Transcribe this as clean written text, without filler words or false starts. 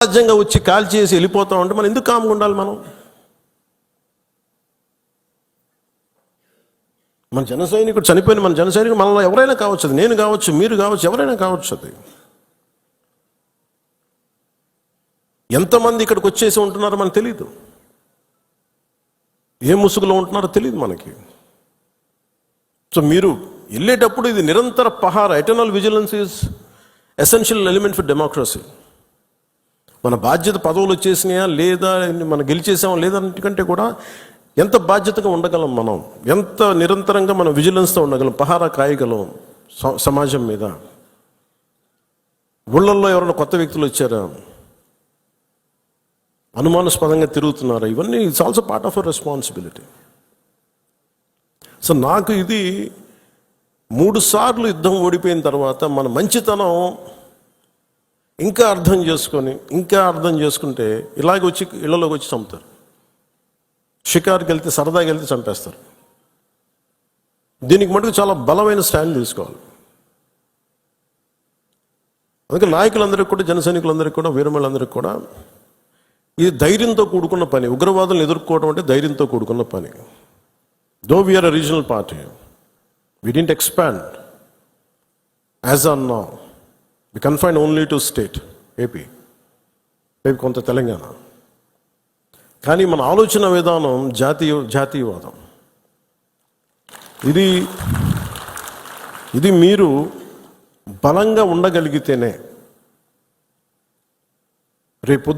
రాజ్యంగా వచ్చి కాల్ చేసి వెళ్ళిపోతాం అంటే మనం ఎందుకు కామ్గా ఉండాలి? మన జన సైనికుడు చనిపోయిన మన జన సైనికుడు మనలో ఎవరైనా కావచ్చు, అది నేను కావచ్చు, మీరు కావచ్చు, ఎవరైనా కావచ్చు. అది ఎంతమంది ఇక్కడికి వచ్చేసి ఉంటున్నారో మనకు తెలియదు, ఏ ముసుగులో ఉంటున్నారో తెలియదు మనకి. సో మీరు వెళ్ళేటప్పుడు ఇది నిరంతర పహార, eternal vigilance is essential element for democracy. మన బాధ్యత పదవులు వచ్చేసినాయా లేదా, మనం గెలిచేసామా లేదంటే కూడా ఎంత బాధ్యతగా ఉండగలం, మనం ఎంత నిరంతరంగా మనం విజిలెన్స్తో ఉండగలం, పహారా కాయగలం సమాజం మీద. ఊళ్ళల్లో ఎవరైనా కొత్త వ్యక్తులు వచ్చారా, అనుమానాస్పదంగా తిరుగుతున్నారా, ఇవన్నీ it's also part of our responsibility. So నాకు ఇది 3 సార్లు యుద్ధం ఓడిపోయిన తర్వాత మన మంచితనం ఇంకా అర్థం చేసుకుంటే ఇలాగ వచ్చి ఇళ్లలోకి వచ్చి చంపుతారు. షికారుకి వెళ్తే, సరదాకి వెళ్తే చంపేస్తారు. దీనికి మటుకు చాలా బలమైన స్టాండ్ తీసుకోవాలి. అందుకే నాయకులందరికీ కూడా, జన సైనికులందరికీ కూడా, వీరమలందరికీ కూడా ఇది ధైర్యంతో కూడుకున్న పని. ఉగ్రవాదులను ఎదుర్కోవడం అంటే ధైర్యంతో కూడుకున్న పని. Though we're a regional party, we didn't expand as on now. We confined only to state, AP, కొంత తెలంగాణ. కానీ మన ఆలోచన విధానం జాతీయవాదం. ఇది మీరు బలంగా ఉండగలిగితేనే రేపు